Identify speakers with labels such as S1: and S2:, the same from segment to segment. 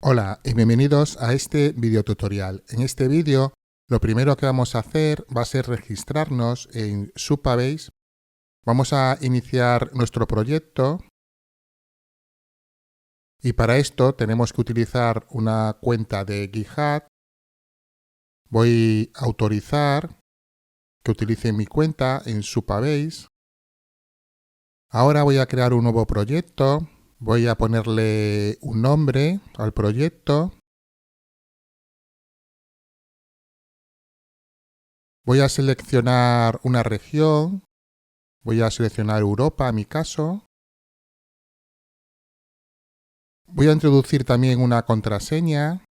S1: Hola y bienvenidos a este video tutorial. En este vídeo lo primero que vamos a hacer va a ser registrarnos en Supabase. Vamos a iniciar nuestro proyecto y para esto tenemos que utilizar una cuenta de GitHub. Voy a autorizar que utilice mi cuenta en Supabase. Ahora voy a crear un nuevo proyecto. Voy a ponerle un nombre al proyecto. Voy a seleccionar una región. Voy a seleccionar Europa, en mi caso. Voy a introducir también una contraseña.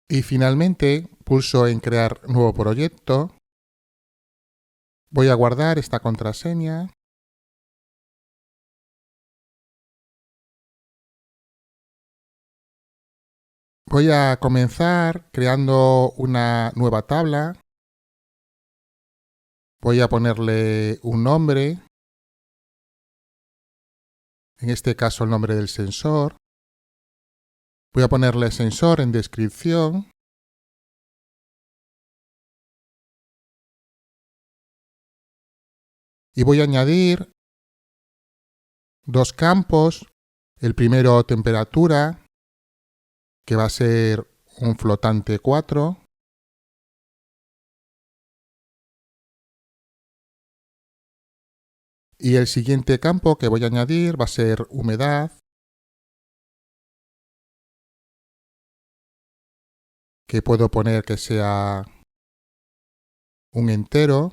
S1: Y finalmente pulso en crear nuevo proyecto. Voy a guardar esta contraseña. Voy a comenzar creando una nueva tabla. Voy a ponerle un nombre. En este caso el nombre del sensor. Voy a ponerle sensor en descripción. Y voy a añadir dos campos. El primero temperatura, que va a ser un flotante 4. Y el siguiente campo que voy a añadir va a ser humedad, que puedo poner que sea un entero.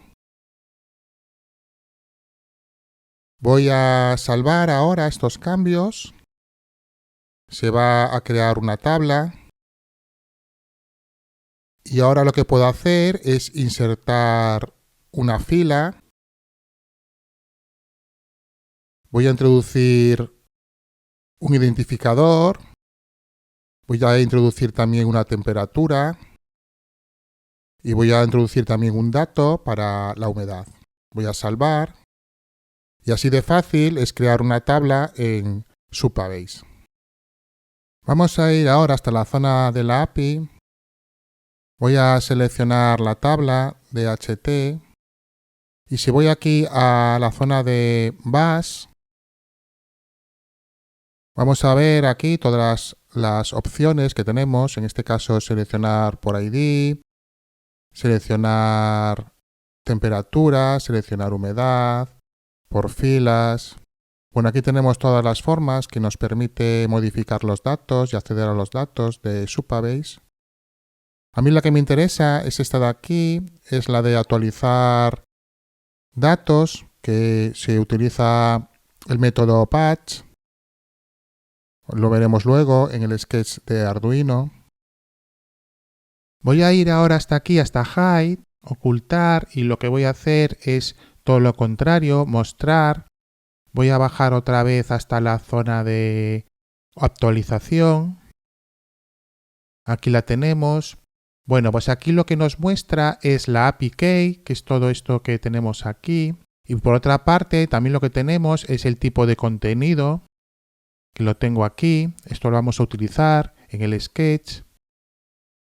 S1: Voy a salvar ahora estos cambios. Se va a crear una tabla. Y ahora lo que puedo hacer es insertar una fila. Voy a introducir un identificador. Voy a introducir también una temperatura. Y voy a introducir también un dato para la humedad. Voy a salvar. Y así de fácil es crear una tabla en Supabase. Vamos a ir ahora hasta la zona de la API. Voy a seleccionar la tabla DHT. Y si voy aquí a la zona de Bash, vamos a ver aquí todas las opciones que tenemos. En este caso, seleccionar por ID, seleccionar temperatura, seleccionar humedad, por filas. Bueno, aquí tenemos todas las formas que nos permite modificar los datos y acceder a los datos de Supabase. A mí la que me interesa es esta de aquí, es la de actualizar datos, que se utiliza el método patch. Lo veremos luego en el sketch de Arduino. Voy a ir ahora hasta aquí, hasta Hide, ocultar, y lo que voy a hacer es todo lo contrario, mostrar. Voy a bajar otra vez hasta la zona de actualización. Aquí la tenemos. Bueno, pues aquí lo que nos muestra es la API Key, que es todo esto que tenemos aquí. Y por otra parte, también lo que tenemos es el tipo de contenido, que lo tengo aquí. Esto lo vamos a utilizar en el sketch.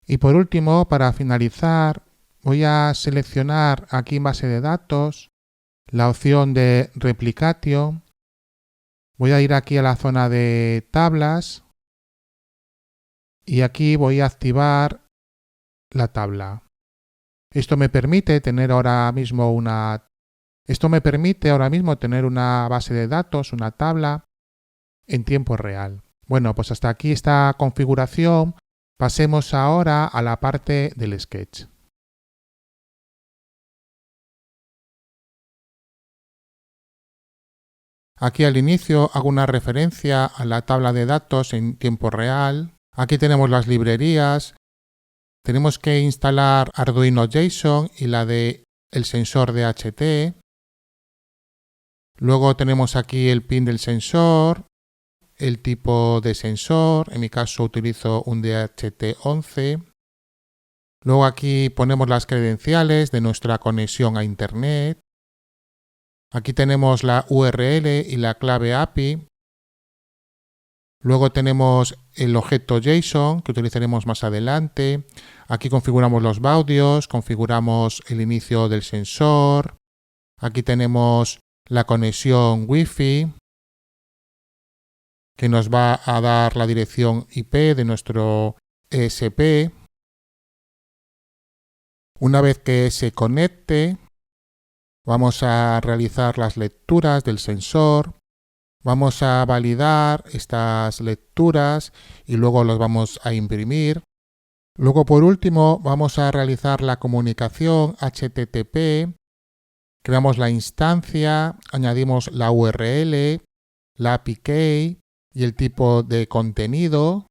S1: Y por último, para finalizar, voy a seleccionar aquí en base de datos la opción de Replicatio. Voy a ir aquí a la zona de tablas y aquí voy a activar la tabla. Esto me permite ahora mismo tener una base de datos, una tabla en tiempo real. Bueno, pues hasta aquí esta configuración. Pasemos ahora a la parte del sketch. Aquí al inicio hago una referencia a la tabla de datos en tiempo real. Aquí tenemos las librerías. Tenemos que instalar Arduino JSON y la de el sensor DHT. Luego tenemos aquí el pin del sensor, el tipo de sensor. En mi caso utilizo un DHT11. Luego aquí ponemos las credenciales de nuestra conexión a Internet. Aquí tenemos la URL y la clave API. Luego tenemos el objeto JSON que utilizaremos más adelante. Aquí configuramos los baudios, configuramos el inicio del sensor. Aquí tenemos la conexión Wi-Fi que nos va a dar la dirección IP de nuestro ESP. Una vez que se conecte, vamos a realizar las lecturas del sensor. Vamos a validar estas lecturas y luego los vamos a imprimir. Luego, por último, vamos a realizar la comunicación HTTP. Creamos la instancia, añadimos la URL, la API key y el tipo de contenido.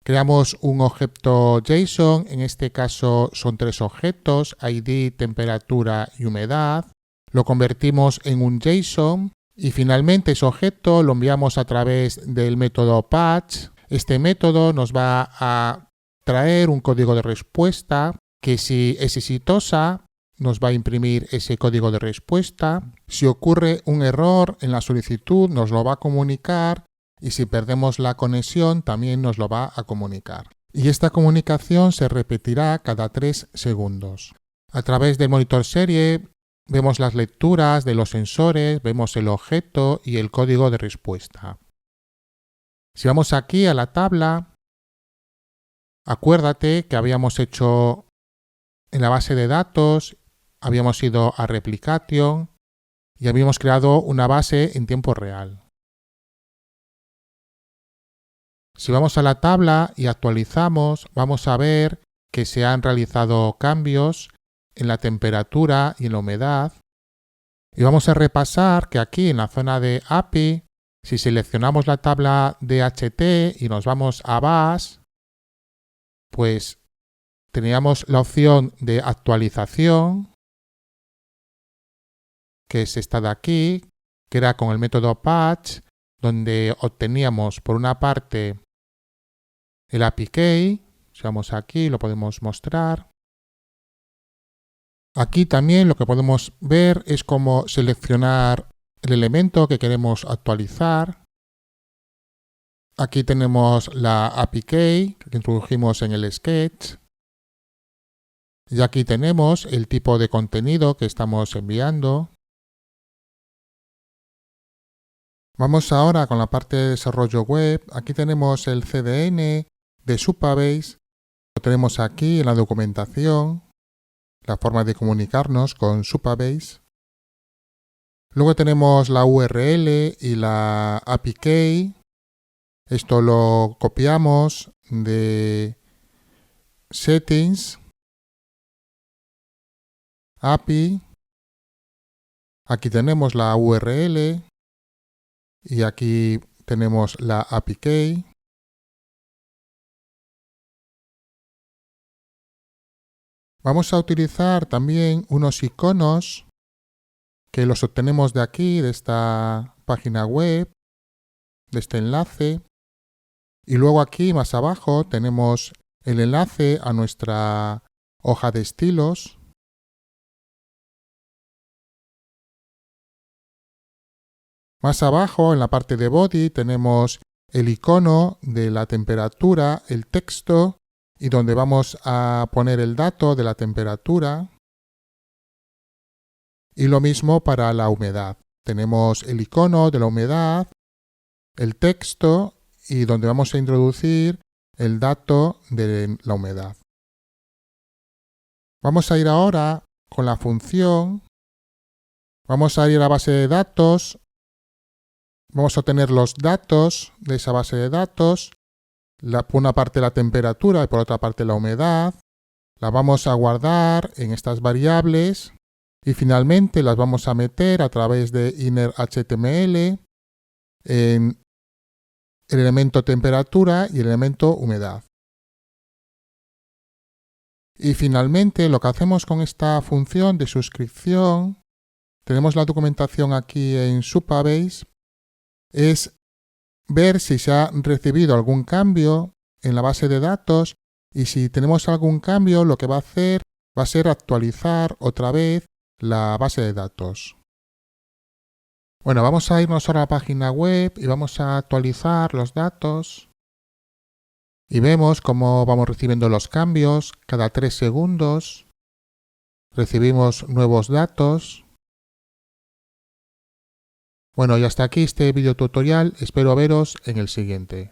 S1: Creamos un objeto JSON, en este caso son 3 objetos, ID, temperatura y humedad. Lo convertimos en un JSON. Y finalmente ese objeto lo enviamos a través del método patch. Este método nos va a traer un código de respuesta que, si es exitosa, nos va a imprimir ese código de respuesta. Si ocurre un error en la solicitud, nos lo va a comunicar, y si perdemos la conexión también nos lo va a comunicar. Y esta comunicación se repetirá cada 3 segundos. A través del monitor serie vemos las lecturas de los sensores, vemos el objeto y el código de respuesta. Si vamos aquí a la tabla, acuérdate que habíamos hecho en la base de datos, habíamos ido a Replication y habíamos creado una base en tiempo real. Si vamos a la tabla y actualizamos, vamos a ver que se han realizado cambios en la temperatura y en la humedad. Y vamos a repasar que aquí en la zona de API, si seleccionamos la tabla DHT y nos vamos a BAS, pues teníamos la opción de actualización, que es esta de aquí, que era con el método patch, donde obteníamos por una parte el API key. Si vamos aquí lo podemos mostrar. Aquí también lo que podemos ver es cómo seleccionar el elemento que queremos actualizar. Aquí tenemos la API key que introdujimos en el sketch. Y aquí tenemos el tipo de contenido que estamos enviando. Vamos ahora con la parte de desarrollo web. Aquí tenemos el CDN de Supabase. Lo tenemos aquí en la documentación, la forma de comunicarnos con Supabase. Luego tenemos la URL y la API key. Esto lo copiamos de Settings, API. Aquí tenemos la URL y aquí tenemos la API key. Vamos a utilizar también unos iconos que los obtenemos de aquí, de esta página web, de este enlace. Y luego aquí más abajo tenemos el enlace a nuestra hoja de estilos. Más abajo, en la parte de body, tenemos el icono de la temperatura, el texto, y donde vamos a poner el dato de la temperatura. Y lo mismo para la humedad. Tenemos el icono de la humedad, el texto y donde vamos a introducir el dato de la humedad. Vamos a ir ahora con la función. Vamos a ir a la base de datos. Vamos a obtener los datos de esa base de datos. Por una parte la temperatura y por otra parte la humedad. La vamos a guardar en estas variables y finalmente las vamos a meter a través de inner.html en el elemento temperatura y el elemento humedad. Y finalmente lo que hacemos con esta función de suscripción, tenemos la documentación aquí en Supabase, es ver si se ha recibido algún cambio en la base de datos, y si tenemos algún cambio lo que va a hacer va a ser actualizar otra vez la base de datos. Bueno, vamos a irnos ahora a la página web y vamos a actualizar los datos. Y vemos cómo vamos recibiendo los cambios cada 3 segundos. Recibimos nuevos datos. Bueno, y hasta aquí este video tutorial. Espero veros en el siguiente.